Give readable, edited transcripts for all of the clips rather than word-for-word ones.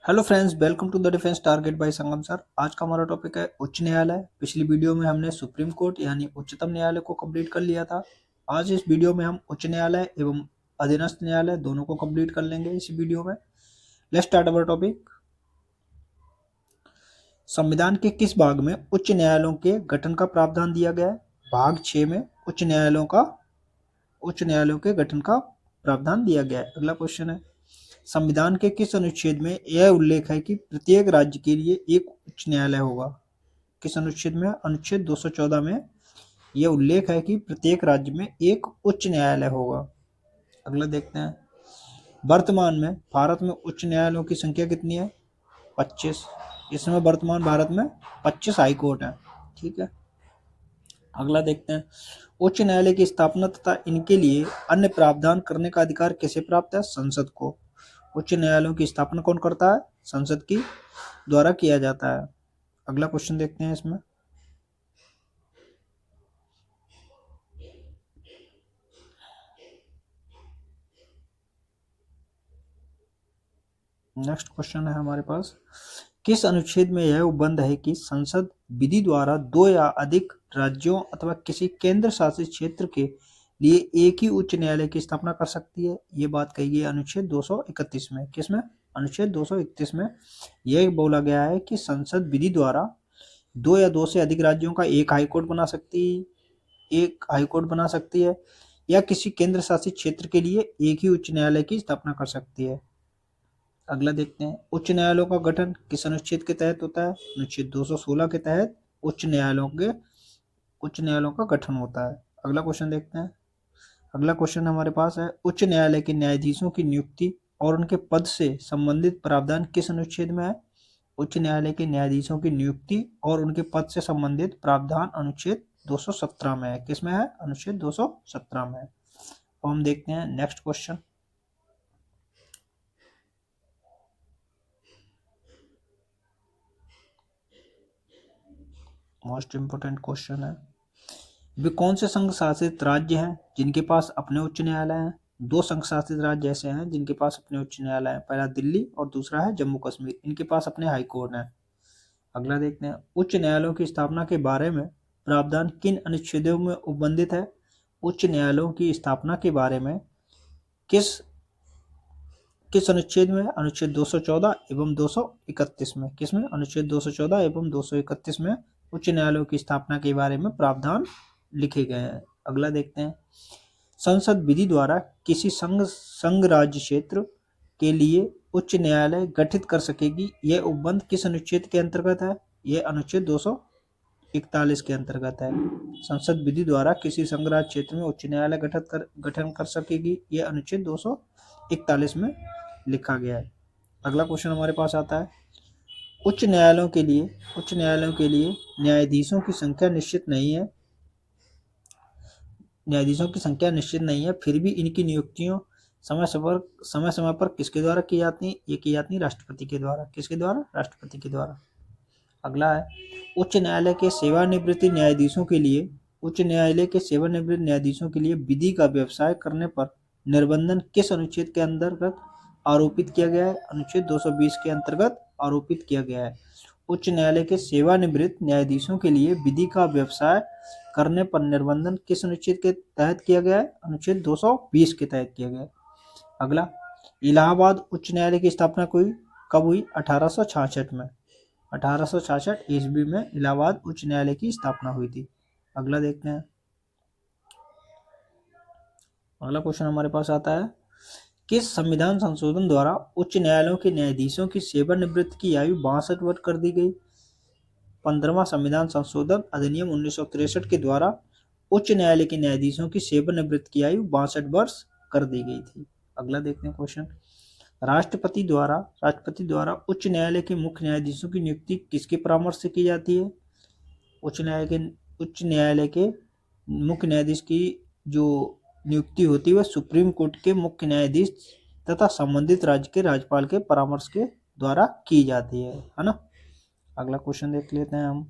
Hello friends, welcome to the defence target by Sangam sir. आज का हमारा टॉपिक है उच्च न्यायालय। पिछली वीडियो में हमने सुप्रीम कोर्ट यानी उच्चतम न्यायालय को कंप्लीट कर लिया था। आज इस वीडियो में हम उच्च न्यायालय एवं अधीनस्थ न्यायालय दोनों को कंप्लीट कर लेंगे इस वीडियो में। Let's start our topic. संविधान के किस भाग में उच्च न्यायालयों के गठन का प्रावधान दिया गया है? भाग 6 में उच्च न्यायालयों के गठन का प्रावधान दिया गया है। अगला क्वेश्चन है, संविधान के किस अनुच्छेद में यह उल्लेख है कि प्रत्येक राज्य के लिए एक उच्च न्यायालय होगा? किस अनुच्छेद में? अनुच्छेद 214 में यह उल्लेख है कि प्रत्येक राज्य में एक उच्च न्यायालय होगा। अगला देखते हैं, वर्तमान में भारत में उच्च न्यायालयों की संख्या कितनी है? 25। इसमें वर्तमान भारत में 25 हाई कोर्ट है। ठीक है, अगला देखते हैं, उच्च न्यायालय की स्थापना तथा इनके लिए अन्य प्रावधान करने का अधिकार किसे प्राप्त है? संसद को। उच्च न्यायालयों की स्थापना कौन करता है? संसद की द्वारा किया जाता है। अगला क्वेश्चन देखते हैं इसमें, नेक्स्ट क्वेश्चन है हमारे पास, किस अनुच्छेद में यह उपबंध है कि संसद विधि द्वारा दो या अधिक राज्यों अथवा किसी केंद्र शासित क्षेत्र के लिए एक ही उच्च न्यायालय की स्थापना कर सकती है? ये बात कही गई अनुच्छेद 231 में। किसमें? अनुच्छेद 231 में यह बोला गया है कि संसद विधि द्वारा दो या दो से अधिक राज्यों का एक हाईकोर्ट बना सकती है या किसी केंद्र शासित क्षेत्र के लिए एक ही उच्च न्यायालय की स्थापना कर सकती है। अगला देखते हैं, उच्च न्यायालयों का गठन किस अनुच्छेद के तहत होता है? अनुच्छेद 216 के तहत उच्च न्यायालयों का गठन होता है। अगला क्वेश्चन देखते हैं, अगला क्वेश्चन हमारे पास है, उच्च न्यायालय के न्यायाधीशों की नियुक्ति और उनके पद से संबंधित प्रावधान किस अनुच्छेद में है? उच्च न्यायालय के न्यायाधीशों की नियुक्ति और उनके पद से संबंधित प्रावधान अनुच्छेद 217 में है। किसमें है? अनुच्छेद 217 में है। अब हम देखते हैं next question, most important question है, वे कौन से संघ शासित राज्य हैं जिनके पास अपने उच्च न्यायालय हैं? दो संघ शासित राज्य ऐसे हैं जिनके पास अपने उच्च न्यायालय हैं, पहला दिल्ली और दूसरा है जम्मू कश्मीर। इनके पास अपने हाई कोर्ट हैं। अगला देखते हैं, उच्च न्यायालयों की स्थापना के बारे में प्रावधान किन अनुच्छेदों में उपबंधित है? उच्च न्यायालयों की स्थापना के बारे में किस किस अनुच्छेद में? अनुच्छेद 214 एवं 231 में। किसमें? अनुच्छेद 214 एवं 231 में उच्च न्यायालयों की स्थापना के बारे में प्रावधान लिखे गए हैं। अगला देखते हैं, संसद विधि द्वारा किसी संघ राज्य क्षेत्र के लिए उच्च न्यायालय गठित कर सकेगी, यह उपबंध किस अनुच्छेद के अंतर्गत है? यह अनुच्छेद 241 के अंतर्गत है। संसद विधि द्वारा किसी संघ राज्य क्षेत्र में उच्च न्यायालय गठन कर सकेगी, यह अनुच्छेद 241 में लिखा गया है। अगला क्वेश्चन हमारे पास आता है, उच्च न्यायालयों के लिए न्यायाधीशों की संख्या निश्चित नहीं है, फिर भी इनकी नियुक्तियों समय समय पर किसके द्वारा की जाती है? ये की जाती है राष्ट्रपति के द्वारा। किसके द्वारा? राष्ट्रपति के द्वारा। अगला है, उच्च न्यायालय के सेवानिवृत्त न्यायाधीशों के लिए विधि का व्यवसाय करने पर निर्बंधन किस अनुच्छेद के अंतर्गत आरोपित किया गया है? अनुच्छेद 220 के अंतर्गत आरोपित किया गया है। उच्च न्यायालय के सेवानिवृत्त न्यायाधीशों के लिए विधि का व्यवसाय करने पर निर्बंधन किस अनुच्छेद के तहत किया गया है? अनुच्छेद 220 के तहत किया गया है। अगला, इलाहाबाद उच्च न्यायालय की स्थापना कब हुई? 1866 में। 1866 ईस्वी में इलाहाबाद उच्च न्यायालय की स्थापना हुई थी। अगला देखते हैं, अगला क्वेश्चन हमारे पास आता है, किस संविधान संशोधन द्वारा उच्च न्यायालयों के न्यायाधीशों की सेवानिवृत्ति की आयु 62 वर्ष कर दी गई? 15वां संविधान संशोधन अधिनियम 1963 के द्वारा उच्च न्यायालय के न्यायाधीशों की सेवानिवृत्ति की आयु 62 वर्ष कर दी गई थी। अगला देखते हैं क्वेश्चन, राष्ट्रपति द्वारा उच्च न्यायालय के मुख्य न्यायाधीशों की नियुक्ति किसके परामर्श से की जाती है? उच्च न्यायालय के मुख्य न्यायाधीश की जो नियुक्ति होती है वह सुप्रीम कोर्ट के मुख्य न्यायाधीश तथा संबंधित राज्य के राज्यपाल के परामर्श के द्वारा की जाती है ना। अगला क्वेश्चन देख लेते हैं हम,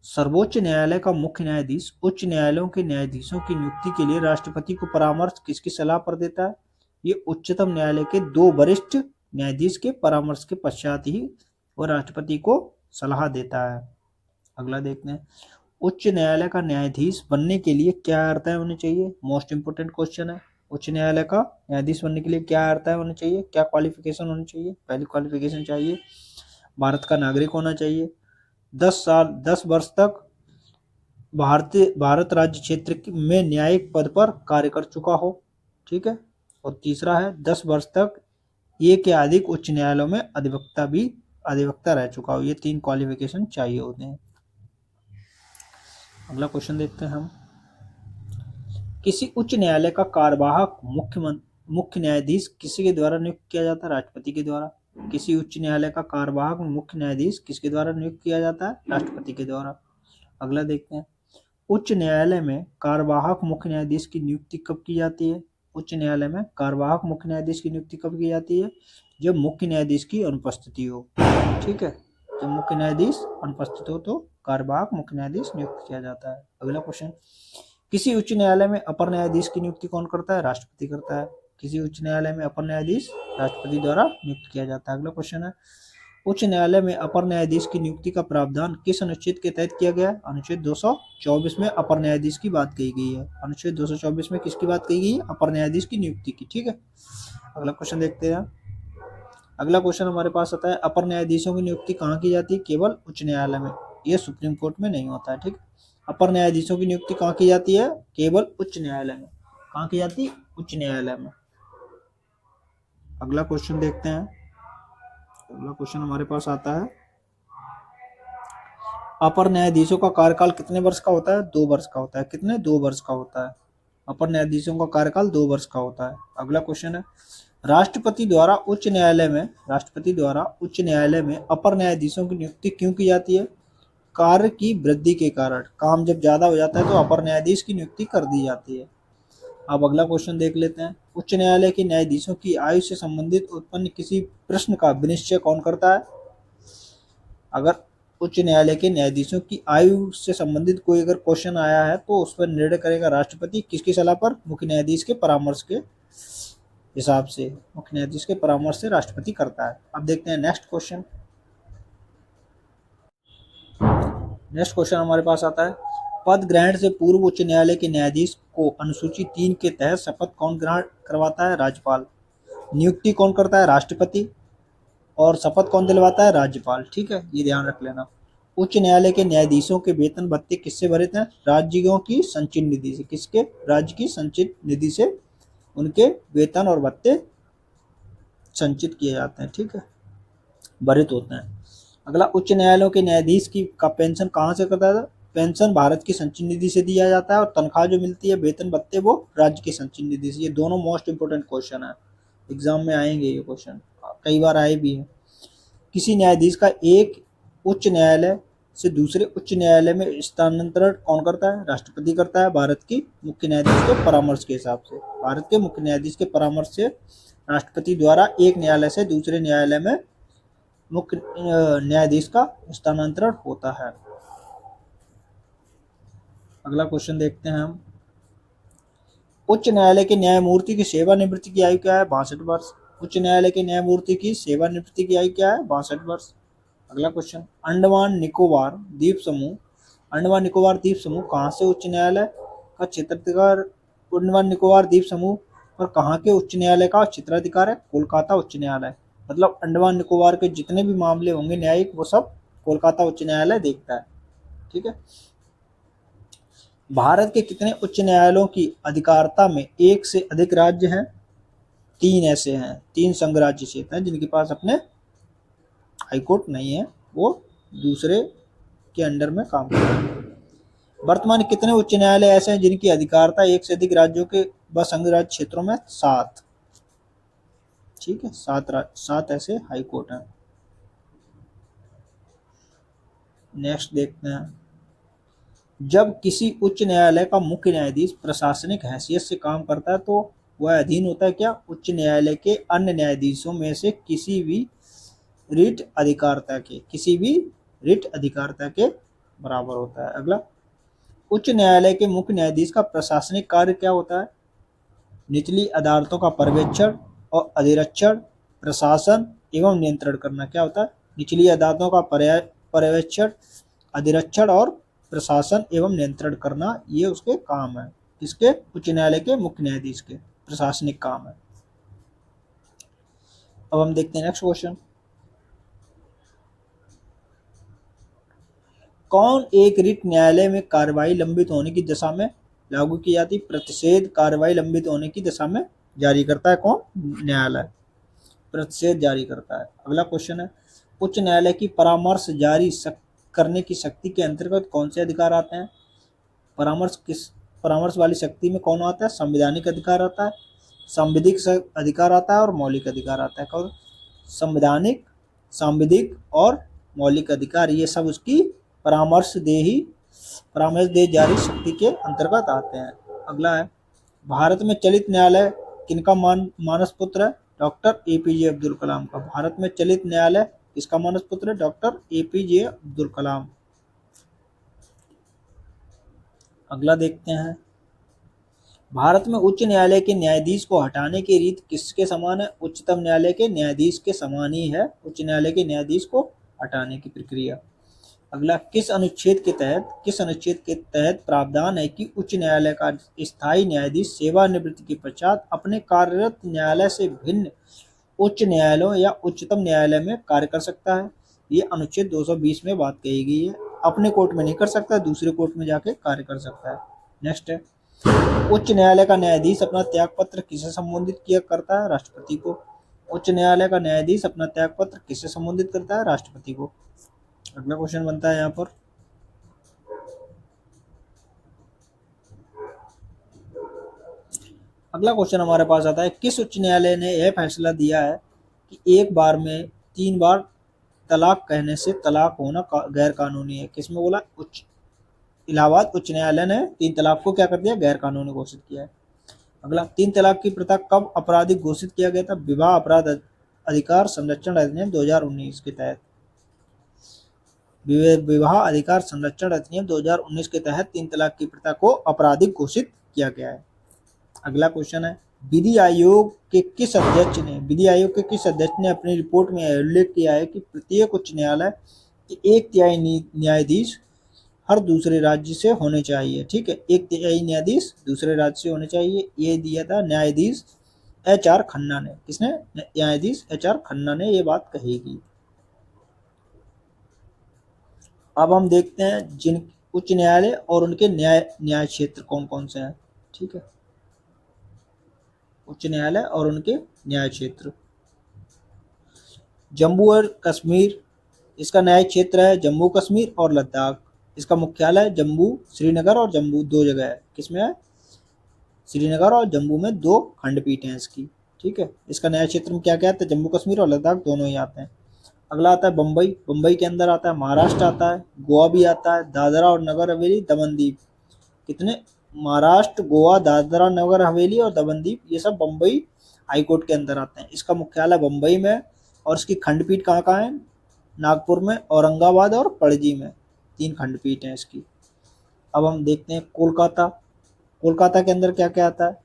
सर्वोच्च न्यायालय का मुख्य न्यायाधीश उच्च न्यायालयों के न्यायाधीशों की नियुक्ति के लिए राष्ट्रपति को परामर्श किसकी सलाह पर देता है? ये उच्चतम न्यायालय के 2 वरिष्ठ न्यायाधीश के परामर्श के पश्चात ही वो राष्ट्रपति को सलाह देता है। अगला देखते हैं, उच्च न्यायालय का न्यायाधीश बनने के लिए क्या अर्हताएं होनी चाहिए? मोस्ट इंपोर्टेंट क्वेश्चन है। उच्च न्यायालय का न्यायाधीश बनने के लिए क्या अर्हताएं होनी चाहिए, क्या क्वालिफिकेशन होनी चाहिए? पहली क्वालिफिकेशन चाहिए भारत का नागरिक होना चाहिए, 10 वर्ष तक भारत राज्य क्षेत्र में न्यायिक पद पर कार्य कर चुका हो, ठीक है। और तीसरा है 10 वर्ष तक एक या अधिक उच्च न्यायालयों में अधिवक्ता रह चुका हो। ये 3 क्वालिफिकेशन चाहिए होते हैं। अगला क्वेश्चन देखते हैं हम, किसी उच्च न्यायालय का कार्यवाहक मुख्य न्यायाधीश किसके द्वारा नियुक्त किया जाता है? राष्ट्रपति के द्वारा। किसी उच्च न्यायालय का कार्यवाहक मुख्य न्यायाधीश किसके द्वारा नियुक्त किया जाता है? राष्ट्रपति के द्वारा। अगला देखते हैं, उच्च न्यायालय में कार्यवाहक मुख्य न्यायाधीश की नियुक्ति कब की जाती है? उच्च न्यायालय में कार्यवाहक मुख्य न्यायाधीश की नियुक्ति कब की जाती है? जब मुख्य न्यायाधीश की अनुपस्थिति हो, ठीक है। जब मुख्य न्यायाधीश अनुपस्थित हो तो कार्यवाहक मुख्य न्यायाधीश नियुक्त किया जाता है। अगला क्वेश्चन, किसी उच्च न्यायालय में अपर न्यायाधीश की नियुक्ति कौन करता है? राष्ट्रपति करता है। किसी उच्च न्यायालय में अपर न्यायाधीश राष्ट्रपति द्वारा नियुक्त किया जाता है। अगला क्वेश्चन है, उच्च न्यायालय में अपर न्यायाधीश की नियुक्ति का प्रावधान किस अनुच्छेद के तहत किया गया? अनुच्छेद 224 में अपर न्यायाधीश की बात कही गई है। अनुच्छेद 224 में किसकी बात कही गई है? अपर न्यायाधीश की नियुक्ति की, ठीक है। अगला क्वेश्चन देखते हैं, अगला क्वेश्चन हमारे पास आता है, अपर न्यायाधीशों की नियुक्ति कहाँ की जाती है? केवल उच्च न्यायालय में, ये सुप्रीम कोर्ट में नहीं होता है, ठीक। अपर न्यायाधीशों की नियुक्ति कहाँ की जाती है? केवल उच्च न्यायालय में। कहाँ की जाती है? उच्च न्यायालय में। अगला क्वेश्चन देखते हैं, अगला क्वेश्चन हमारे पास आता है, अपर न्यायाधीशों का कार्यकाल कितने वर्ष का होता है? 2 वर्ष का होता है। कितने? 2 वर्ष का होता है। अपर न्यायाधीशों का कार्यकाल 2 वर्ष का होता है। अगला क्वेश्चन है, राष्ट्रपति द्वारा उच्च न्यायालय में अपर न्यायाधीशों की नियुक्ति क्यों की जाती है? कार्य की वृद्धि के कारण। काम जब ज्यादा हो जाता है तो अपर न्यायाधीश की नियुक्ति कर दी जाती है। अब अगला क्वेश्चन देख लेते हैं, उच्च न्यायालय के न्यायाधीशों की आयु से संबंधित उत्पन्न किसी प्रश्न का विनिश्चय कौन करता है? अगर उच्च न्यायालय के न्यायाधीशों की आयु से संबंधित कोई अगर क्वेश्चन आया है तो उस पर निर्णय करेगा राष्ट्रपति। किसकी सलाह पर? मुख्य न्यायाधीश के परामर्श के हिसाब से। मुख्य न्यायाधीश के परामर्श से राष्ट्रपति करता है। अब देखते हैं नेक्स्ट क्वेश्चन। नेक्स्ट क्वेश्चन हमारे पास आता है, पद ग्रहण से पूर्व उच्च न्यायालय के न्यायाधीश को अनुसूची 3 के तहत शपथ कौन ग्रहण करवाता है? राज्यपाल। नियुक्ति कौन करता है? राष्ट्रपति। और शपथ कौन दिलवाता है? राज्यपाल, ठीक है, ये ध्यान रख लेना। उच्च न्यायालय के न्यायाधीशों के वेतन भत्ते किससे भरित हैं? राज्यों की संचित निधि से। किसके? राज्य की संचित निधि से उनके वेतन और भत्ते संचित किए जाते हैं, ठीक है, भरित होते हैं। अगला, उच्च न्यायालयों के न्यायाधीश का पेंशन कहाँ से करता है? पेंशन भारत की संचित निधि से दिया जाता है और तनख्वाह जो मिलती है, वेतन भत्ते, वो राज्य की संचित निधि से। ये दोनों मोस्ट इंपोर्टेंट क्वेश्चन है, एग्जाम में आएंगे ये क्वेश्चन, कई बार आए भी हैं। किसी न्यायाधीश का एक उच्च न्यायालय से दूसरे उच्च न्यायालय में स्थानांतरण कौन करता है? राष्ट्रपति करता है, भारत की मुख्य न्यायाधीश के परामर्श के हिसाब से। भारत के मुख्य न्यायाधीश के परामर्श से राष्ट्रपति द्वारा एक न्यायालय से दूसरे न्यायालय में मुख्य न्यायाधीश का स्थानांतरण होता है। अगला क्वेश्चन देखते हैं हम, उच्च न्यायालय के न्यायमूर्ति की सेवानिवृत्ति की आयु क्या है? 62 वर्ष। उच्च न्यायालय के न्यायमूर्ति की सेवानिवृत्ति की आयु क्या है? 62 वर्ष। अगला क्वेश्चन, अंडमान निकोबार द्वीप समूह कहाँ से उच्च न्यायालय का क्षेत्राधिकार? अंडमान निकोबार द्वीप समूह पर कहाँ के उच्च न्यायालय का क्षेत्राधिकार है? कोलकाता उच्च न्यायालय। मतलब अंडमान निकोबार के जितने भी मामले होंगे न्यायिक, वो सब कोलकाता उच्च न्यायालय देखता है, ठीक है। भारत के कितने उच्च न्यायालयों की अधिकारिता में एक से अधिक राज्य हैं? 3 ऐसे हैं, 3 संघ राज्य क्षेत्र हैं जिनके पास अपने हाईकोर्ट नहीं है, वो दूसरे के अंडर में काम करते हैं। वर्तमान कितने उच्च न्यायालय ऐसे हैं जिनकी अधिकारिता एक से अधिक राज्यों के व संघ राज्य क्षेत्रों में? 7, ठीक है, 7 ऐसे हाई कोर्ट हैं। नेक्स्ट देखते हैं, जब किसी उच्च न्यायालय का मुख्य न्यायाधीश प्रशासनिक हैसियत से काम करता है तो वह अधीन होता है क्या? उच्च न्यायालय के अन्य न्यायाधीशों में से किसी भी रिट अधिकारिता के बराबर होता है। अगला, उच्च न्यायालय के मुख्य न्यायाधीश का प्रशासनिक कार्य क्या होता है? निचली अदालतों का पर्यवेक्षण और अधिरक्षण, प्रशासन एवं नियंत्रण करना। क्या होता है? निचली अदालतों का पर्यवेक्षण, अधिरक्षण और प्रशासन एवं नियंत्रण करना, ये उसके काम है। किसके? उच्च न्यायालय के मुख्य न्यायाधीश के प्रशासनिक काम है। अब हम देखते हैं नेक्स्ट क्वेश्चन। कौन एक रिट न्यायालय में कार्रवाई लंबित होने की दशा में लागू की जाती? प्रतिषेध कार्रवाई लंबित होने की दशा में जारी करता है कौन? न्यायालय प्रतिषेध जारी करता है। अगला क्वेश्चन है, उच्च न्यायालय की परामर्श जारी करने की शक्ति के अंतर्गत कौन से अधिकार आते हैं? परामर्श वाली शक्ति में कौन आता है? संवैधानिक अधिकार आता है, सांविधिक अधिकार आता है और मौलिक अधिकार आता है। कौन? संवैधानिक, सांविधिक और मौलिक अधिकार, ये सब उसकी परामर्श दे जारी शक्ति के अंतर्गत आते हैं। अगला है, भारत में चलित न्यायालय किनका मानस पुत्र है? डॉक्टर एपीजे अब्दुल कलाम का। भारत में चलित न्यायालय किसका मानस पुत्र है? Doctor APJ Abdul Kalam. अगला देखते हैं, भारत में उच्च न्यायालय के न्यायाधीश को हटाने की रीत किसके समान है? उच्चतम न्यायालय के न्यायाधीश के समान ही है उच्च न्यायालय के न्यायाधीश को हटाने की प्रक्रिया। अगला, किस अनुच्छेद के तहत प्रावधान है कि उच्च न्यायालय का स्थायी न्यायाधीश सेवानिवृत्ति के पश्चात अपने कार्यरत न्यायालय से भिन्न उच्च न्यायालयों या उच्चतम न्यायालय में कार्य कर सकता है? ये अनुच्छेद 220 में बात कही गई है। अपने कोर्ट में नहीं कर सकता, दूसरे कोर्ट में जाके कार्य कर सकता है। नेक्स्ट है, उच्च न्यायालय का न्यायाधीश अपना त्यागपत्र किसे संबोधित किया करता है? राष्ट्रपति को। उच्च न्यायालय का न्यायाधीश अपना त्यागपत्र किसे संबोधित करता है? राष्ट्रपति को। अगला क्वेश्चन बनता है यहाँ पर, अगला क्वेश्चन हमारे पास आता है, किस उच्च न्यायालय ने यह फैसला दिया है कि एक बार में 3 बार तलाक कहने से तलाक होना गैर कानूनी है? किसमें बोला? इलाहाबाद उच्च न्यायालय ने 3 तलाक को क्या कर दिया? गैर कानूनी घोषित किया है। अगला, 3 तलाक की प्रथा कब आपराधिक घोषित किया गया था? विवाह अपराध अधिकार संरक्षण अधिनियम 2019 के तहत। विवाह अधिकार संरक्षण अधिनियम 2019 के तहत 3 तलाक की प्रथा को आपराधिक घोषित किया गया है। अगला क्वेश्चन है, विधि आयोग के किस अध्यक्ष ने अपनी रिपोर्ट में उल्लेख किया है कि प्रत्येक उच्च न्यायालय के 1/3 न्यायाधीश हर दूसरे राज्य से होने चाहिए? ठीक है, 1/3 न्यायाधीश दूसरे राज्य से होने चाहिए। ये दिया था न्यायाधीश HR खन्ना ने। किसने? न्यायाधीश HR खन्ना ने ये बात कही थी। अब हम देखते हैं जिन उच्च न्यायालय और उनके न्याय क्षेत्र कौन कौन से हैं। ठीक है, उच्च न्यायालय और उनके न्याय क्षेत्र, जम्मू और कश्मीर, इसका न्याय क्षेत्र है जम्मू कश्मीर और लद्दाख। इसका मुख्यालय जम्मू, श्रीनगर और जम्मू 2 जगह है। किसमें है? श्रीनगर और जम्मू में 2 खंडपीठ हैं इसकी। ठीक है, इसका न्याय क्षेत्र में क्या क्या आता है? जम्मू कश्मीर और लद्दाख दोनों ही आते हैं। अगला आता है बम्बई। बम्बई के अंदर आता है महाराष्ट्र, आता है गोवा भी आता है, दादरा और नगर हवेली, दमन दीव। कितने? महाराष्ट्र, गोवा, दादरा नगर हवेली और दमन दीव, ये सब बम्बई हाईकोर्ट के अंदर आते हैं। इसका मुख्यालय बम्बई में और इसकी खंडपीठ कहाँ कहाँ है? नागपुर में, औरंगाबाद और पणजी में। 3 खंडपीठ हैं इसकी। अब हम देखते हैं कोलकाता। कोलकाता के अंदर क्या क्या आता है?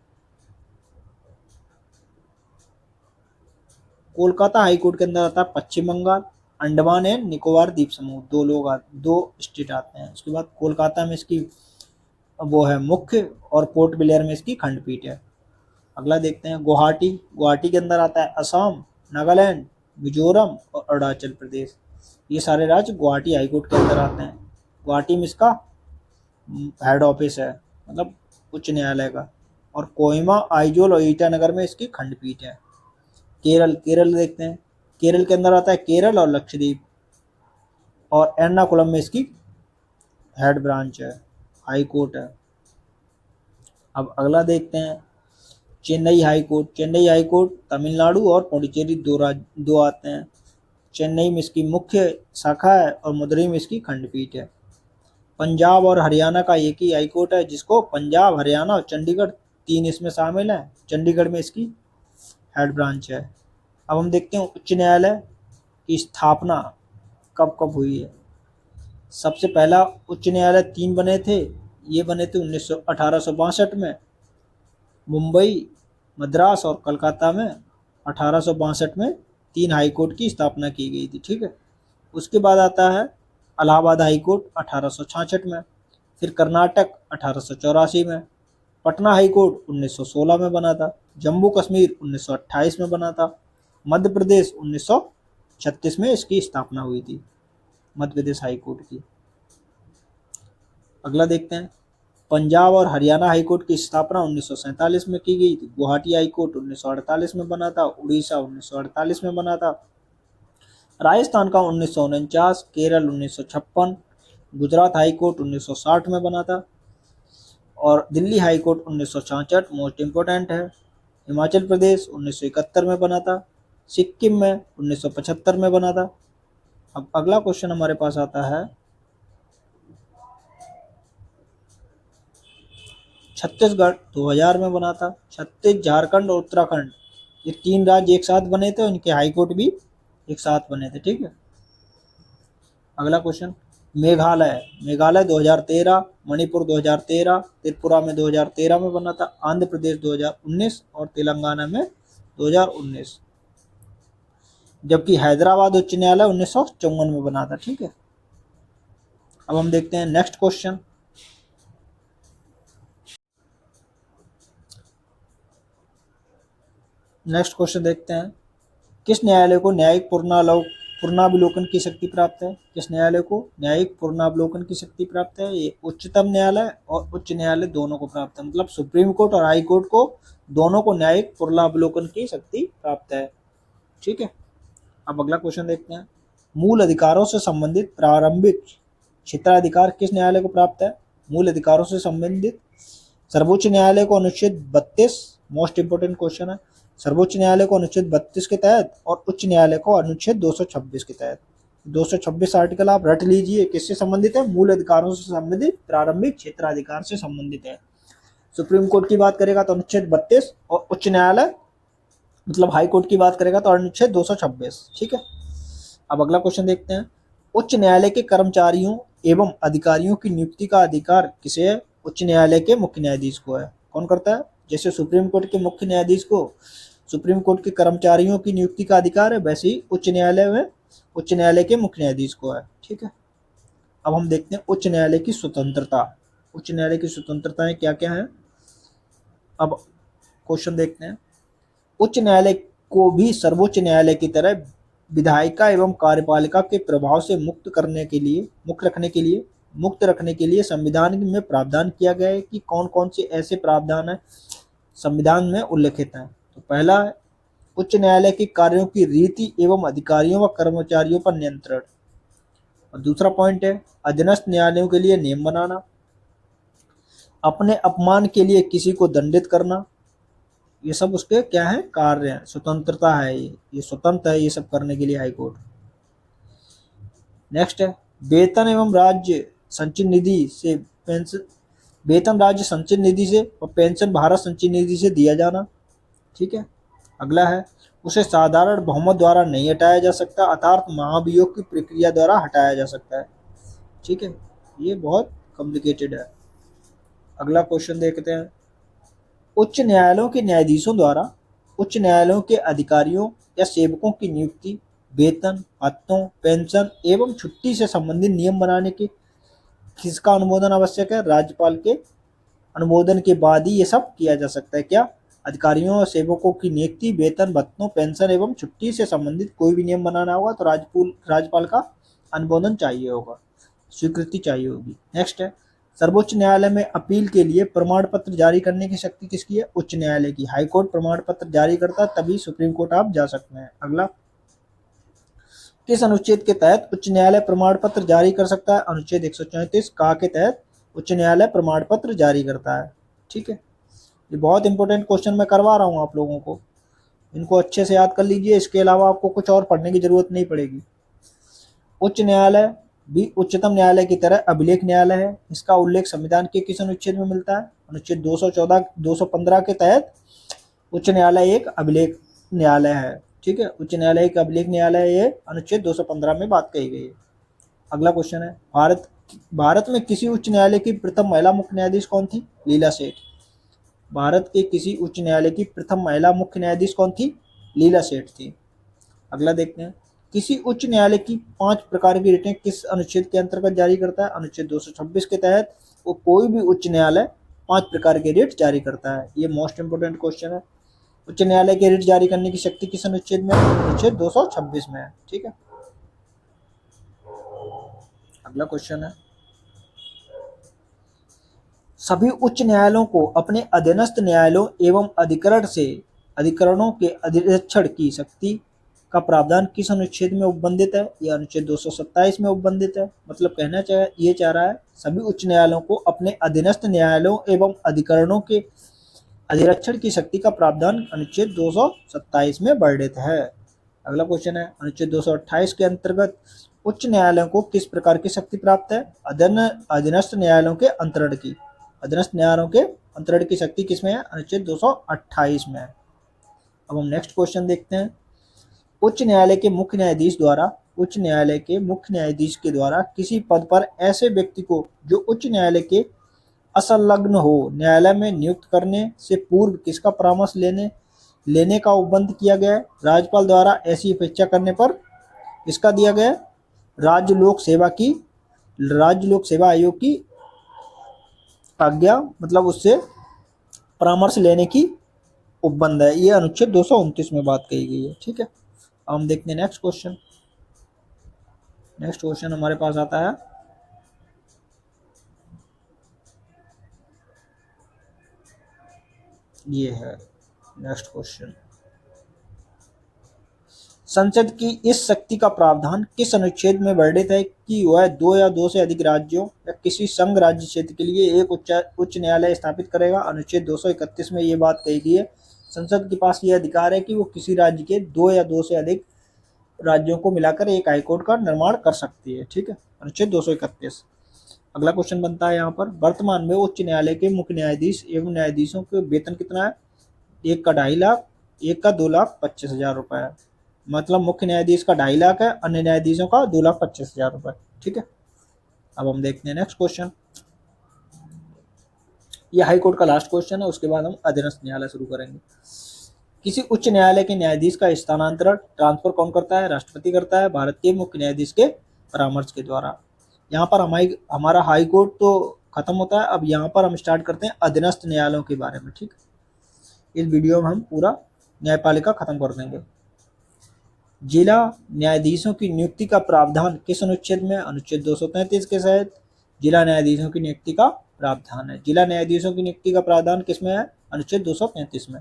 कोलकाता हाईकोर्ट के अंदर आता है पश्चिम बंगाल, अंडमान एंड निकोबार द्वीप समूह, 2 स्टेट आते हैं। उसके बाद कोलकाता में इसकी वो है मुख्य और पोर्ट ब्लेयर में इसकी खंडपीठ है। अगला देखते हैं गुवाहाटी। गुवाहाटी के अंदर आता है असम, नागालैंड, मिजोरम और अरुणाचल प्रदेश। ये सारे राज्य गुवाहाटी हाईकोर्ट के अंदर आते हैं। गुवाहाटी में इसका हेड ऑफिस है, मतलब उच्च न्यायालय का। और कोहिमा, आइजोल और ईटानगर में इसकी खंडपीठ है। केरल देखते हैं। केरल के अंदर आता है केरल और लक्षद्वीप, और एर्नाकुलम में इसकी हेड ब्रांच है, हाई कोर्ट है। अब अगला देखते हैं Chennai high court. Chennai high court Tamil Nadu और पुडुचेरी 2 आते हैं। चेन्नई में इसकी मुख्य शाखा है और मदुरई में इसकी खंडपीठ है। पंजाब और हरियाणा का एक ही हाई कोर्ट है, जिसको पंजाब, हरियाणा और चंडीगढ़ 3 इसमें शामिल हैं। चंडीगढ़ में इसकी हेड ब्रांच है। अब हम देखते हैं उच्च न्यायालय की स्थापना कब कब हुई है। सबसे पहला उच्च न्यायालय 3 बने थे। ये बने थे 1862 में मुंबई, मद्रास और कलकत्ता में 1862 में 3 हाई कोर्ट की स्थापना की गई थी। ठीक है, उसके बाद आता है इलाहाबाद हाई कोर्ट 1866 में, फिर कर्नाटक 1884 में, पटना हाई कोर्ट 1916 में बना था, जम्मू कश्मीर 1928 में बना था, मध्य प्रदेश 1936 में इसकी स्थापना हुई थी, मध्य प्रदेश हाई कोर्ट की। अगला देखते हैं, पंजाब और हरियाणा हाई कोर्ट की स्थापना 1947 में की गई थी, गुवाहाटी हाई कोर्ट 1948 में बना था, उड़ीसा 1948 में बना था, राजस्थान का 1949, केरल 1956, गुजरात हाई कोर्ट 1960 में बना था, और Delhi high court 1966 most important है, हिमाचल प्रदेश 1971 में बना था, सिक्किम में 1975 में बना था। अब अगला क्वेश्चन हमारे पास आता है, छत्तीसगढ़ 2000 में बना था, छत्तीस, झारखंड और उत्तराखंड ये 3 राज्य एक साथ बने थे, उनके हाई कोर्ट भी एक साथ बने थे। ठीक है, अगला क्वेश्चन, मेघालय 2013, मणिपुर 2013, त्रिपुरा में 2013 में बना था, आंध्र प्रदेश 2019 और तेलंगाना में 2019, जबकि हैदराबाद उच्च न्यायालय 1954 में बना था। ठीक है, अब हम देखते हैं नेक्स्ट क्वेश्चन, देखते हैं, किस न्यायालय को न्यायिक पुनरावलोकन की शक्ति प्राप्त है? किस न्यायालय को न्यायिक पुनरावलोकन की शक्ति प्राप्त है? ये उच्चतम न्यायालय और उच्च न्यायालय दोनों को प्राप्त है, मतलब सुप्रीम कोर्ट और हाई कोर्ट को दोनों को न्यायिक पुनरावलोकन की शक्ति प्राप्त है। ठीक है, अब अगला क्वेश्चन देखते हैं, मूल अधिकारों से संबंधित प्रारंभिक क्षेत्राधिकार किस न्यायालय को प्राप्त है? मूल अधिकारों से संबंधित सर्वोच्च न्यायालय को अनुच्छेद 32, मोस्ट इंपोर्टेंट क्वेश्चन है, सर्वोच्च न्यायालय को अनुच्छेद 32 के तहत और उच्च न्यायालय को अनुच्छेद 226 के तहत। 226 आर्टिकल आप रट लीजिए, किससे संबंधित है? मूल अधिकारों से संबंधित प्रारंभिक क्षेत्राधिकार से संबंधित है। सुप्रीम कोर्ट की बात करेगा तो अनुच्छेद 32 और उच्च न्यायालय मतलब हाई कोर्ट की बात करेगा तो अनुच्छेद 226। ठीक है, अब अगला क्वेश्चन देखते हैं, उच्च न्यायालय के कर्मचारियों एवं अधिकारियों की नियुक्ति का अधिकार किसे है? उच्च न्यायालय के मुख्य न्यायाधीश को है। कौन करता है? जैसे सुप्रीम कोर्ट के मुख्य न्यायाधीश को सुप्रीम कोर्ट के कर्मचारियों की नियुक्ति का अधिकार है, वैसे ही उच्च न्यायालय के मुख्य न्यायाधीश को है। ठीक है, अब हम देखते हैं उच्च न्यायालय की स्वतंत्रता। उच्च न्यायालय की स्वतंत्रताएं क्या क्या है? अब क्वेश्चन देखते हैं, उच्च न्यायालय को भी सर्वोच्च न्यायालय की तरह विधायिका एवं कार्यपालिका के प्रभाव से मुक्त रखने के लिए संविधान में प्रावधान किया गया है कि कौन कौन से ऐसे प्रावधान है संविधान में उल्लिखित हैं। तो पहला है उच्च न्यायालय के कार्यों की रीति एवं अधिकारियों व कर्मचारियों पर नियंत्रण, और दूसरा पॉइंट है अधीनस्थ न्यायालयों के लिए नियम बनाना, अपने अपमान के लिए किसी को दंडित करना, ये सब उसके क्या है? कार्य है, स्वतंत्रता है, ये स्वतंत्र है ये सब करने के लिए हाई कोर्ट। नेक्स्ट है वेतन राज्य संचित निधि से और पेंशन भारत संचित निधि से दिया जाना। ठीक है, अगला है उसे साधारण बहुमत द्वारा नहीं हटाया जा सकता, अर्थात महाभियोग की प्रक्रिया द्वारा हटाया जा सकता है। ठीक है, ये बहुत कॉम्प्लिकेटेड है। अगला क्वेश्चन देखते हैं, उच्च न्यायालयों के न्यायाधीशों द्वारा उच्च न्यायालयों के अधिकारियों या सेवकों की नियुक्ति, वेतन, भत्तों, पेंशन एवं छुट्टी से संबंधित नियम बनाने के किसका अनुमोदन आवश्यक है? राज्यपाल के अनुमोदन के बाद ही ये सब किया जा सकता है। क्या? अधिकारियों और सेवकों की नियुक्ति, वेतन, भत्तों, पेंशन एवं छुट्टी से संबंधित कोई भी नियम बनाना होगा तो राज्यपाल का अनुमोदन चाहिए होगा, स्वीकृति चाहिए होगी। नेक्स्ट है सर्वोच्च न्यायालय में अपील के लिए प्रमाण पत्र जारी करने की शक्ति किसकी है? उच्च न्यायालय की। हाई कोर्ट प्रमाण पत्र जारी करता है तभी सुप्रीम कोर्ट आप जा सकते हैं। अगला, किस अनुच्छेद के तहत उच्च न्यायालय प्रमाण पत्र जारी कर सकता है? अनुच्छेद 134 का के तहत उच्च न्यायालय प्रमाण पत्र जारी करता है। ठीक है, ये बहुत इंपॉर्टेंट क्वेश्चन मैं करवा रहा हूँ आप लोगों को, इनको अच्छे से याद कर लीजिए, इसके अलावा आपको कुछ और पढ़ने की जरूरत नहीं पड़ेगी। उच्च न्यायालय भी उच्चतम न्यायालय की तरह अभिलेख न्यायालय है। इसका उल्लेख संविधान के किस अनुच्छेद में मिलता है? अनुच्छेद 215 के तहत उच्च न्यायालय एक अभिलेख न्यायालय है। ठीक है, उच्च न्यायालय एक अभिलेख न्यायालय ये अनुच्छेद 215 में बात कही गई है। अगला क्वेश्चन है, भारत में किसी उच्च न्यायालय की प्रथम महिला मुख्य न्यायाधीश कौन थी? लीला सेठ। भारत के किसी उच्च न्यायालय की प्रथम महिला मुख्य न्यायाधीश कौन थी? लीला सेठ थी। अगला देखते हैं, किसी उच्च न्यायालय की 5 प्रकार की रिटें किस अनुच्छेद के अंतर्गत जारी करता है? अनुच्छेद 226 के तहत वो कोई भी उच्च न्यायालय 5 प्रकार के रिट जारी करता है। ये मोस्ट इंपोर्टेंट क्वेश्चन है। उच्च न्यायालय के रिट जारी करने की शक्ति किस अनुच्छेद में है? अनुच्छेद 226 में है। ठीक है, अगला क्वेश्चन है, सभी उच्च न्यायालयों को अपने अधीनस्थ न्यायालयों एवं अधिकरणों के अधिरक्षण की शक्ति का प्रावधान किस अनुच्छेद में उपबंधित है? यह अनुच्छेद 227 में उपबंधित है। मतलब कहना चाह रहा है सभी उच्च न्यायालयों को अपने अधीनस्थ न्यायालयों एवं अधिकरणों के अधिरक्षण की शक्ति का प्रावधान अनुच्छेद 227 में वर्णित है। अगला क्वेश्चन है, अनुच्छेद 228 के अंतर्गत उच्च न्यायालयों को किस प्रकार की शक्ति प्राप्त है? अधीनस्थ न्यायालयों के अंतरण की। अधीनस्थ न्यायालयों के अंतरण की शक्ति किसमें है? अनुच्छेद 228 में है। अब हम नेक्स्ट क्वेश्चन देखते हैं, उच्च न्यायालय के मुख्य न्यायाधीश के द्वारा किसी पद पर ऐसे व्यक्ति को जो उच्च न्यायालय के असंलग्न हो न्यायालय में नियुक्त करने से पूर्व किसका परामर्श लेने का उपबंध किया गया है? राज्यपाल द्वारा ऐसी अपेक्षा करने पर किसका दिया गया? राज्य लोक सेवा आयोग की आज्ञा, मतलब उससे परामर्श लेने की उपबंध है। ये अनुच्छेद 229 में बात कही गई है। ठीक है, हम देखते हैं नेक्स्ट क्वेश्चन। नेक्स्ट क्वेश्चन हमारे पास आता है, ये है नेक्स्ट क्वेश्चन, संसद की इस शक्ति का प्रावधान किस अनुच्छेद में वर्णित है कि वह 2 या 2 से अधिक राज्यों या किसी संघ राज्य क्षेत्र के लिए एक उच्च न्यायालय स्थापित करेगा? अनुच्छेद 231 में ये बात कही गई है। संसद के पास ये अधिकार है कि वो किसी राज्य के 2 या 2 से अधिक राज्यों को मिलाकर एक हाईकोर्ट का निर्माण कर सकती है। ठीक है, अनुच्छेद 231। अगला क्वेश्चन बनता है यहाँ पर, वर्तमान में उच्च न्यायालय के मुख्य न्यायाधीश एवं न्यायाधीशों के वेतन कितना है? एक का 2.5 लाख, एक का 2,25,000 रुपए है। मतलब मुख्य न्यायाधीश का 2.5 लाख है, अन्य न्यायाधीशों का 2,25,000 रुपए। ठीक है, अब हम देखते हैं नेक्स्ट क्वेश्चन। ये हाई कोर्ट का लास्ट क्वेश्चन है, उसके बाद हम अधीनस्थ न्यायालय शुरू करेंगे। किसी उच्च न्यायालय के न्यायाधीश का स्थानांतरण ट्रांसफर कौन करता है? राष्ट्रपति करता है, भारत के मुख्य न्यायाधीश के परामर्श के द्वारा। यहाँ पर हमारा हाई कोर्ट तो खत्म होता है। अब यहाँ पर हम स्टार्ट करते हैं अधीनस्थ न्यायालयों के बारे में। ठीक, इस वीडियो में हम पूरा न्यायपालिका खत्म कर देंगे। जिला न्यायाधीशों की नियुक्ति का प्रावधान किस अनुच्छेद में? अनुच्छेद 233 के तहत जिला न्यायाधीशों की नियुक्ति का प्रावधान है। जिला न्यायाधीशों की नियुक्ति का प्रावधान किसमें है? अनुच्छेद 233 में।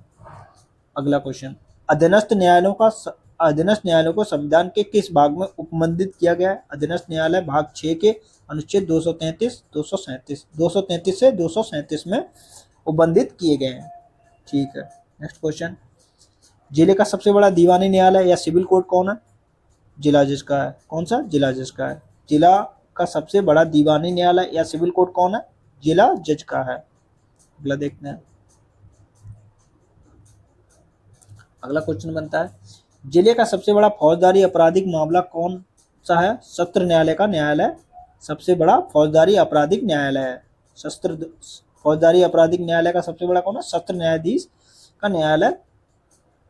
अगला क्वेश्चन, अधीनस्थ न्यायालयों को संविधान के किस भाग में उपमंडित किया गया है? अधीनस्थ न्यायालय भाग 6 के अनुच्छेद 233 से 237 में उपबंधित किए गए हैं। ठीक है, नेक्स्ट क्वेश्चन, जिले का सबसे बड़ा दीवानी न्यायालय या सिविल कोर्ट कौन है? जिला जज का है। कौन सा? जिला जज का है। जिला का सबसे बड़ा दीवानी न्यायालय या सिविल कोर्ट कौन है? जिला जज का है। अगला देखते हैं, अगला क्वेश्चन बनता है, जिले का सबसे बड़ा फौजदारी आपराधिक मामला कौन सा है? सत्र न्यायालय का न्यायालय सबसे बड़ा फौजदारी आपराधिक न्यायालय है। फौजदारी आपराधिक न्यायालय का सबसे बड़ा कौन है? सत्र न्यायाधीश का न्यायालय।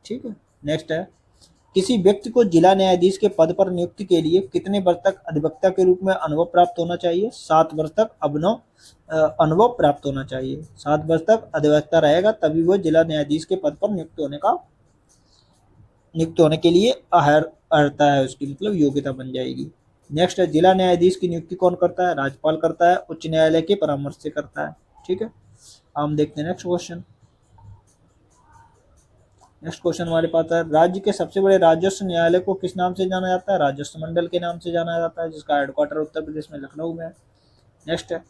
ठीक है, नेक्स्ट है, किसी व्यक्ति को जिला न्यायाधीश के पद पर नियुक्ति के लिए कितने वर्ष तक अधिवक्ता के रूप में अनुभव प्राप्त होना चाहिए? 7 वर्ष तक अनुभव प्राप्त होना चाहिए। 7 वर्ष तक अधिवक्ता रहेगा तभी वो जिला न्यायाधीश के पद पर नियुक्त होने के लिए अर्हता है, उसकी मतलब योग्यता बन जाएगी। नेक्स्ट है, जिला न्यायाधीश की नियुक्ति कौन करता है? राज्यपाल करता है, उच्च न्यायालय के परामर्श से करता है। ठीक है, हम देखते हैं नेक्स्ट क्वेश्चन। नेक्स्ट क्वेश्चन हमारे पास है, राज्य के सबसे बड़े राजस्व न्यायालय को किस नाम से जाना जाता है? राजस्व मंडल के नाम से जाना जाता है, जिसका हेडक्वार्टर उत्तर प्रदेश में लखनऊ में है। नेक्स्ट है,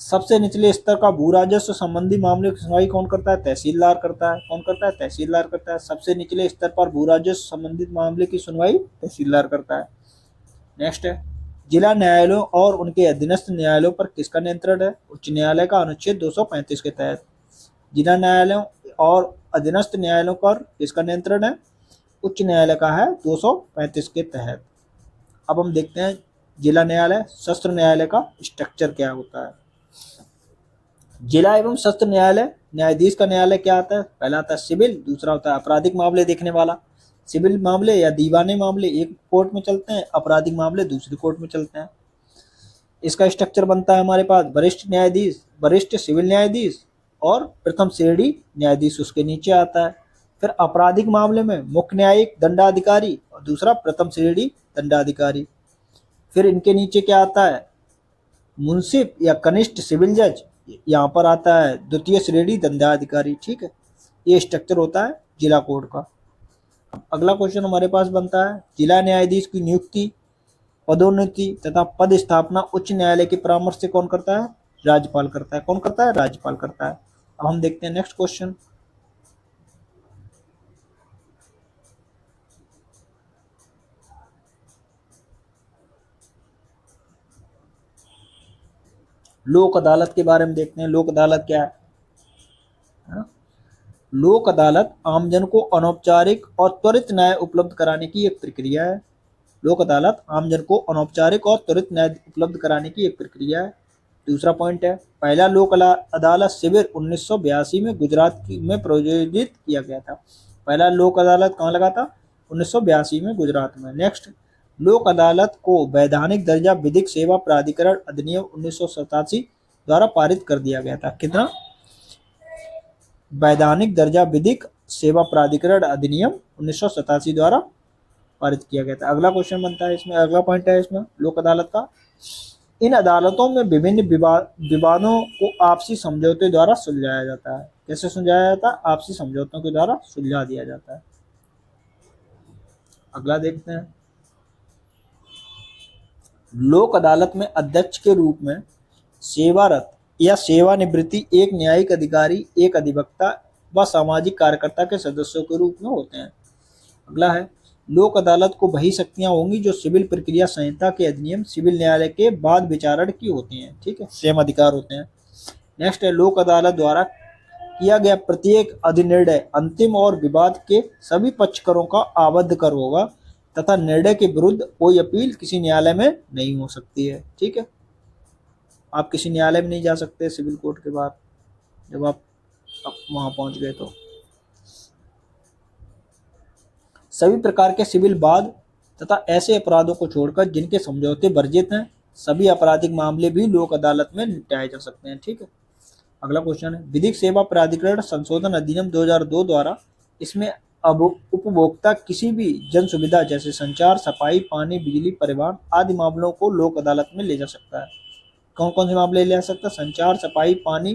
सबसे निचले स्तर का भू राजस्व संबंधी मामले की सुनवाई कौन करता है? तहसीलदार करता है। कौन करता है? तहसीलदार करता है। सबसे निचले स्तर पर भू राजस्व संबंधित मामले की सुनवाई तहसीलदार करता है। नेक्स्ट है, जिला न्यायालयों और उनके अधीनस्थ न्यायालयों पर किसका नियंत्रण है? उच्च न्यायालय का, अनुच्छेद 235 के तहत। जिला न्यायालयों और अधीनस्थ न्यायालयों पर किसका नियंत्रण है? उच्च न्यायालय का है, 235 के तहत। अब हम देखते हैं जिला न्यायालय, सत्र न्यायालय का स्ट्रक्चर क्या होता है। जिला एवं सत्र न्यायालय, न्यायाधीश का न्यायालय क्या आता है? पहला आता है सिविल, दूसरा होता है आपराधिक मामले देखने वाला। सिविल मामले या दीवानी मामले एक कोर्ट में चलते हैं, आपराधिक मामले दूसरी कोर्ट में चलते हैं। इसका स्ट्रक्चर बनता है हमारे पास वरिष्ठ न्यायाधीश, वरिष्ठ सिविल न्यायाधीश और प्रथम श्रेणी न्यायाधीश उसके नीचे आता है। फिर आपराधिक मामले में मुख्य न्यायिक दंडाधिकारी और दूसरा प्रथम श्रेणी दंडाधिकारी। फिर इनके नीचे क्या आता है? मुंसिफ या कनिष्ठ सिविल जज, यहाँ पर आता है द्वितीय श्रेणी दंडाधिकारी। ठीक है, ये स्ट्रक्चर होता है जिला कोर्ट का। अगला क्वेश्चन हमारे पास बनता है जिला न्यायाधीश की नियुक्ति, पदोन्नति तथा पद स्थापना उच्च न्यायालय के परामर्श से कौन करता है? राज्यपाल करता है। कौन करता है? राज्यपाल करता है। अब हम देखते हैं नेक्स्ट क्वेश्चन। लोक अदालत के बारे में देखते हैं। लोक अदालत क्या है? लोक अदालत आमजन को अनौपचारिक और त्वरित न्याय उपलब्ध कराने की एक प्रक्रिया है। लोक अदालत आमजन को अनौपचारिक और त्वरित न्याय उपलब्ध कराने की एक प्रक्रिया है। दूसरा पॉइंट है पहला लोक अदालत शिविर 1982 में गुजरात में प्रायोजित किया गया था। पहला लोक अदालत कहाँ लगा था? 1982 में गुजरात में। नेक्स्ट, लोक अदालत को वैधानिक दर्जा विधिक सेवा प्राधिकरण अधिनियम 1987 द्वारा पारित कर दिया गया था। कितना? वैधानिक दर्जा विधिक सेवा प्राधिकरण अधिनियम 1987 द्वारा पारित किया गया था। अगला क्वेश्चन बनता है इसमें, अगला पॉइंट है इसमें लोक अदालत का, इन अदालतों में विभिन्न विवादों को आपसी समझौते द्वारा सुलझाया जाता है। कैसे सुलझाया जाता है? आपसी समझौतों के द्वारा सुलझा दिया जाता है। अगला देखते हैं, लोक अदालत में अध्यक्ष के रूप में सेवारत या सेवानिवृत्ति एक न्यायिक अधिकारी, एक अधिवक्ता व सामाजिक कार्यकर्ता के सदस्यों के रूप में होते हैं। अगला है, लोक अदालत को वही शक्तियां होंगी जो सिविल प्रक्रिया संहिता के अधिनियम सिविल न्यायालय के बाद विचारण की होती हैं। ठीक है, सेम अधिकार होते हैं। नेक्स्ट है, लोक अदालत द्वारा किया गया प्रत्येक अधिनिर्णय अंतिम और विवाद के सभी पक्षकारों का आबद्ध कर होगा तथा निर्णय के विरुद्ध कोई अपील किसी न्यायालय में नहीं हो सकती है। ठीक है, आप किसी न्यायालय में नहीं जा सकते सिविल कोर्ट के बाद, जब आप वहां पहुंच गए तो। सभी प्रकार के सिविल वाद तथा ऐसे अपराधों को छोड़कर जिनके समझौते वर्जित हैं, सभी आपराधिक मामले भी लोक अदालत में निपटाए जा सकते हैं। ठीक है, अगला क्वेश्चन है, विधिक सेवा प्राधिकरण संशोधन अधिनियम 2002 द्वारा इसमें अब उपभोक्ता किसी भी जन सुविधा जैसे संचार, सफाई, पानी, बिजली, परिवहन आदि मामलों को लोक अदालत में ले जा सकता है। कौन कौन से मामले ले जा सकता है? संचार, सफाई, पानी,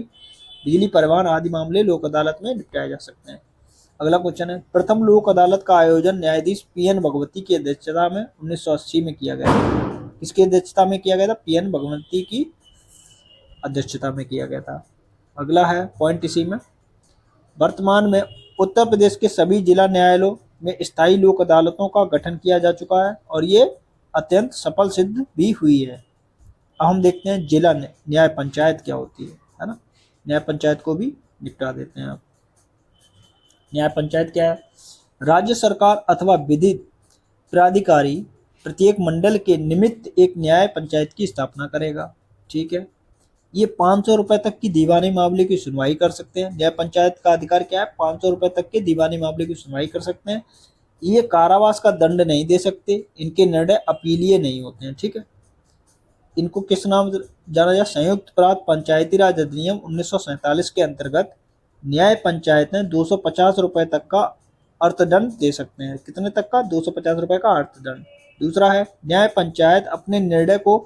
बिजली, परिवहन आदि मामले लोक अदालत में निपटाए जा सकते हैं। अगला क्वेश्चन है, प्रथम लोक अदालत का आयोजन न्यायाधीश पीएन भगवती की अध्यक्षता में 1980 में किया गया था। किसकी अध्यक्षता में किया गया था? पीएन भगवती की अध्यक्षता में किया गया था। अगला है पॉइंट इसी में, वर्तमान में उत्तर प्रदेश के सभी जिला न्यायालयों में स्थायी लोक अदालतों का गठन किया जा चुका है और ये अत्यंत सफल सिद्ध भी हुई है। अब हम देखते हैं जिला न्याय पंचायत क्या होती है ना। न्याय पंचायत को भी निपटा देते हैं। आप न्याय पंचायत क्या है? राज्य सरकार अथवा विधिक प्राधिकारी प्रत्येक मंडल के निमित्त एक न्याय पंचायत की स्थापना करेगा। ठीक है, ये 500 रुपए तक की दीवानी मामले की सुनवाई कर सकते हैं। न्याय पंचायत का अधिकार क्या है? 500 रुपए तक के दीवानी मामले की सुनवाई कर सकते हैं। ये कारावास का दंड नहीं दे सकते, इनके निर्णय अपीलीय नहीं होते हैं। ठीक है, इनको किस नाम जाना जाए? संयुक्त प्रांत पंचायती राज अधिनियम 1947 के अंतर्गत न्याय पंचायतें 250 रुपए तक का अर्थदंड दे सकते हैं। कितने तक का? 250 रुपए का अर्थदंड। दूसरा है, न्याय पंचायत अपने निर्णय को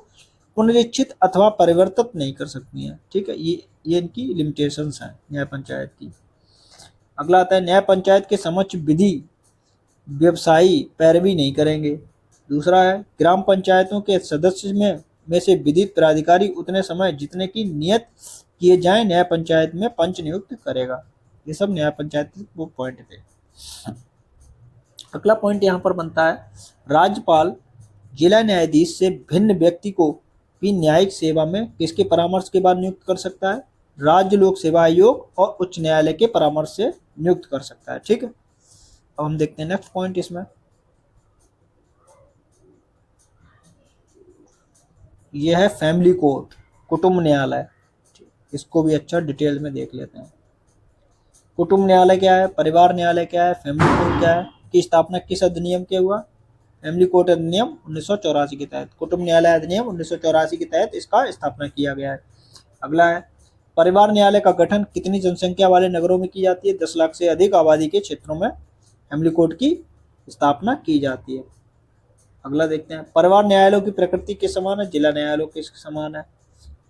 पुनरीक्षित अथवा परिवर्तित नहीं कर सकती हैं। ठीक है, ये इनकी लिमिटेशंस हैं न्याय पंचायत की। अगला आता है, न्याय पंचायत के समक्ष विधि व्यवसायी पैरवी नहीं करेंगे। दूसरा है, ग्राम पंचायतों के सदस्य में से विधिक प्राधिकारी उतने समय जितने की नियत किए जाएं न्याय पंचायत में पंच नियुक्त करेगा। ये सब न्याय पंचायत के वो पॉइंट थे। अगला पॉइंट यहाँ पर बनता है, राज्यपाल जिला न्यायाधीश से भिन्न व्यक्ति को भी न्यायिक सेवा में किसके परामर्श के बाद नियुक्त कर सकता है? राज्य लोक सेवा आयोग और उच्च न्यायालय के परामर्श से नियुक्त कर सकता है। ठीक है, अब हम देखते हैं नेक्स्ट पॉइंट इसमें, यह है फैमिली कोर्ट, कुटुंब न्यायालय। इसको भी अच्छा डिटेल में देख लेते हैं। कुटुंब न्यायालय क्या है, परिवार न्यायालय क्या है, फैमिली कोर्ट क्या है, की स्थापना किस अधिनियम के हुआ, फैमिली कोर्ट अधिनियम 1984 के तहत, कुटुंब न्यायालय अधिनियम 1984 के तहत इसका स्थापना किया गया है। अगला है परिवार न्यायालय का गठन कितनी जनसंख्या वाले नगरों में की जाती है, 10 लाख से अधिक आबादी के क्षेत्रों में फैमिली कोर्ट की स्थापना की जाती है। अगला देखते हैं परिवार न्यायालयों की प्रकृति के समान है, जिला न्यायालयों के समान है,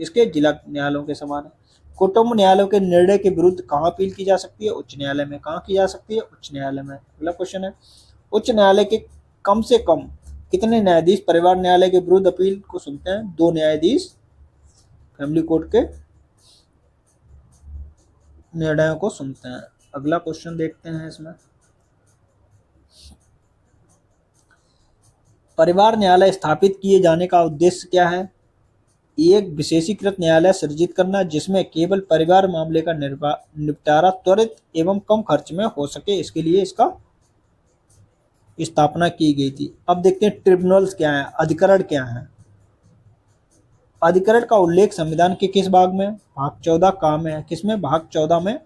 इसके जिला न्यायालयों के समान है। कुटुंब न्यायालयों के निर्णय के विरुद्ध कहाँ अपील की जा सकती है, उच्च न्यायालय में। कहाँ की जा सकती है, उच्च न्यायालय में। अगला क्वेश्चन है उच्च न्यायालय के कम से कम कितने न्यायाधीश परिवार न्यायालय के विरुद्ध अपील को सुनते हैं, 2 न्यायाधीश फैमिली कोर्ट के निर्णयों को सुनते हैं। अगला क्वेश्चन देखते हैं इसमें परिवार न्यायालय स्थापित किए जाने का उद्देश्य क्या है, एक विशेषीकृत न्यायालय सृजित करना जिसमें केवल परिवार मामले का निपटारा त्वरित एवं कम खर्च में हो सके, इसके लिए इसका स्थापना की गई थी। अब देखते हैं ट्रिब्यूनल्स क्या है, अधिकरण क्या है। अधिकरण का उल्लेख संविधान के किस भाग में, भाग 14 का में है। किसमें, भाग 14 में,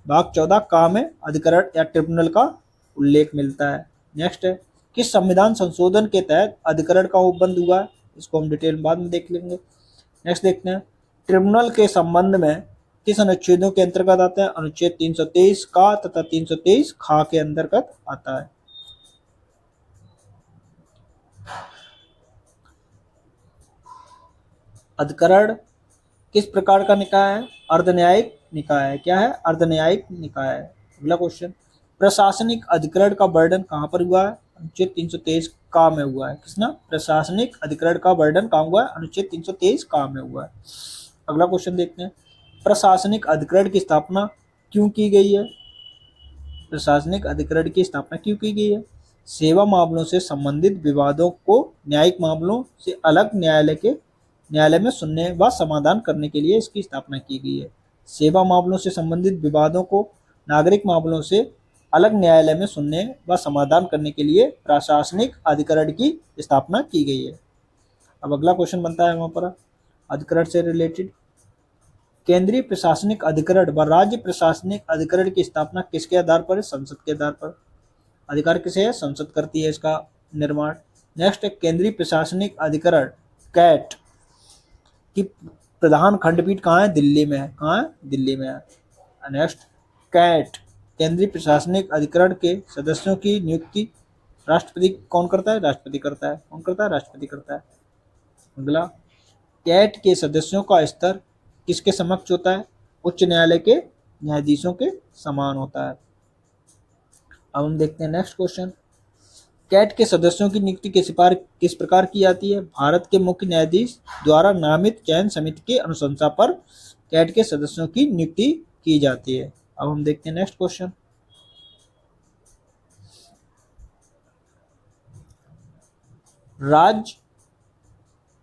भाग 14 का में अधिकरण या ट्रिब्यूनल का उल्लेख मिलता है। नेक्स्ट है किस संविधान संशोधन के तहत अधिकरण का उपबंध हुआ है, इसको हम डिटेल बाद में देख लेंगे। नेक्स्ट देखते हैं ट्रिब्यूनल के संबंध में किस अनुच्छेदों के अंतर्गत आता है, अनुच्छेद 323 का तथा 323 खा के अंतर्गत आता है। अधिकरण किस प्रकार का निकाय है, अर्धन्यायिक निकाय है। क्या है, अर्धन्यायिक निकाय है। अगला क्वेश्चन प्रशासनिक अधिकरण का वर्णन कहाँ पर हुआ है, अनुच्छेद 323 का में हुआ है। किसना, प्रशासनिक अधिकरण का वर्णन कहाँ हुआ है, अनुच्छेद 323 का में हुआ है। अगला क्वेश्चन देखते हैं प्रशासनिक अधिकरण की स्थापना क्यों की गई है, प्रशासनिक अधिकरण की स्थापना क्यों की गई है, सेवा मामलों से संबंधित विवादों को न्यायिक मामलों से अलग न्यायालय में सुनने व समाधान करने के लिए इसकी स्थापना की गई है। सेवा मामलों से संबंधित विवादों को नागरिक मामलों से अलग न्यायालय में सुनने व समाधान करने के लिए प्रशासनिक अधिकरण की स्थापना की गई है। अब अगला क्वेश्चन बनता है वहां पर अधिकरण से रिलेटेड केंद्रीय प्रशासनिक अधिकरण व राज्य प्रशासनिक अधिकरण की स्थापना किसके आधार पर है, संसद के आधार पर। अधिकार किसे है, संसद करती है इसका निर्माण। नेक्स्ट केंद्रीय प्रशासनिक अधिकरण कैट की प्रधान खंडपीठ कहाँ है, दिल्ली में है। कहाँ है, दिल्ली में है। नेक्स्ट कैट केंद्रीय प्रशासनिक अधिकरण के सदस्यों की नियुक्ति राष्ट्रपति कौन करता है, राष्ट्रपति करता है। कौन करता है, राष्ट्रपति करता है। अगला कैट के सदस्यों का स्तर किसके समक्ष होता है, उच्च न्यायालय के न्यायाधीशों के समान होता है। अब हम देखते हैं नेक्स्ट क्वेश्चन कैट के सदस्यों की नियुक्ति किस प्रकार की जाती है, भारत के मुख्य न्यायाधीश द्वारा नामित चयन समिति की अनुशंसा पर कैट के सदस्यों की नियुक्ति की जाती है। अब हम देखते हैं नेक्स्ट क्वेश्चन राज्य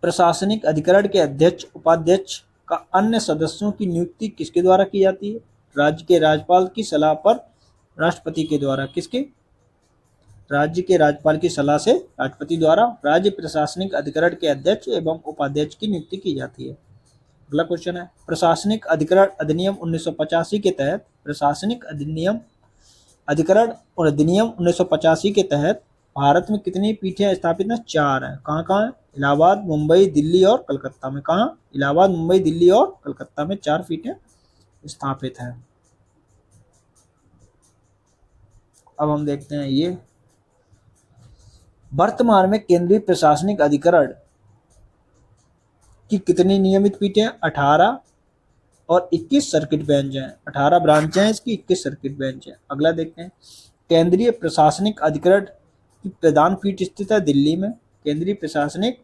प्रशासनिक अधिकरण के अध्यक्ष उपाध्यक्ष का अन्य सदस्यों की नियुक्ति किसके द्वारा की जाती है, राज्य के राज्यपाल की सलाह पर राष्ट्रपति के द्वारा। किसके, राज्य के राज्यपाल की सलाह से राष्ट्रपति द्वारा राज्य प्रशासनिक अधिकरण के अध्यक्ष एवं उपाध्यक्ष की नियुक्ति की जाती है। अगला क्वेश्चन है प्रशासनिक अधिकरण अधिनियम 1985 के तहत प्रशासनिक अधिकरण और अधिनियम 1985 के तहत भारत में कितनी पीठें स्थापित हैं, 4 हैं। कहाँ कहाँ है, इलाहाबाद, मुंबई, दिल्ली और कलकत्ता में। कहाँ, इलाहाबाद, मुंबई, दिल्ली और कलकत्ता में 4 पीठें स्थापित हैं। अब हम देखते हैं ये वर्तमान में केंद्रीय प्रशासनिक अधिकरण की कितनी नियमित पीठें, 18 और 21 सर्किट बेंच हैं। 18 ब्रांच हैं इसकी, 21 सर्किट बेंच हैं। अगला देखते हैं केंद्रीय प्रशासनिक अधिकरण की प्रधान पीठ स्थित है दिल्ली में। केंद्रीय प्रशासनिक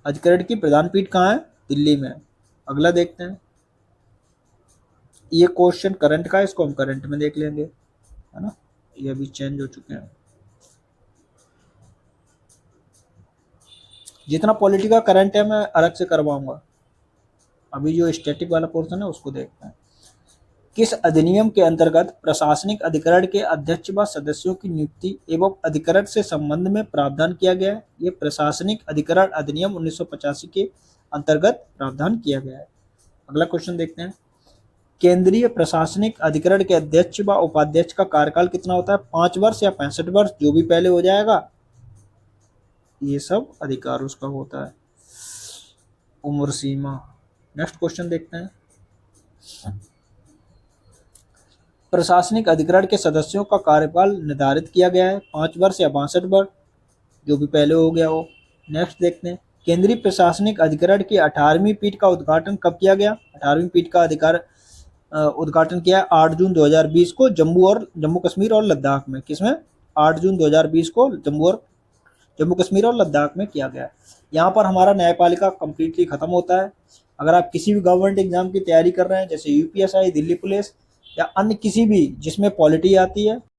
अधिकरण की प्रधान पीठ कहाँ है, दिल्ली में। अगला देखते हैं ये क्वेश्चन करंट का है, इसको हम करंट में देख लेंगे, है ना, ये अभी चेंज हो चुके हैं। जितना पॉलिटिकल करंट है मैं अलग से करवाऊंगा, अभी जो स्टैटिक वाला पोर्शन है उसको देखते हैं। किस अधिनियम के अंतर्गत प्रशासनिक अधिकरण के अध्यक्ष व सदस्यों की नियुक्ति एवं अधिकरण से संबंध में प्रावधान किया गया है, ये प्रशासनिक अधिकरण अधिनियम 1985 के अंतर्गत प्रावधान किया गया है। अगला क्वेश्चन देखते हैं। केंद्रीय प्रशासनिक अधिकरण के अध्यक्ष व उपाध्यक्ष का कार्यकाल कितना होता है? 5 वर्ष या 65 वर्ष, जो भी पहले हो जाएगा। ये सब अधिकार उसका होता है। उम्र सीमा। नेक्स्ट क्वेश्चन देखते हैं। प्रशासनिक अधिकरण के सदस्यों का कार्यकाल निर्धारित किया गया है 5 वर्ष या 62 वर्ष, जो भी पहले हो गया हो। नेक्स्ट देखते हैं। केंद्रीय प्रशासनिक अधिकरण की 18वीं पीठ का उद्घाटन कब किया गया? 18वीं पीठ का उद्घाटन किया 8 जून 2020 को जम्मू कश्मीर और लद्दाख में। किसमें? 8 जून 2020 को जम्मू कश्मीर और लद्दाख में किया गया। यहाँ पर हमारा न्यायपालिका कंप्लीटली खत्म होता है। अगर आप किसी भी गवर्नमेंट एग्जाम की तैयारी कर रहे हैं, जैसे यूपीएसआई, दिल्ली पुलिस या अन्य किसी भी जिसमें पॉलिटी आती है,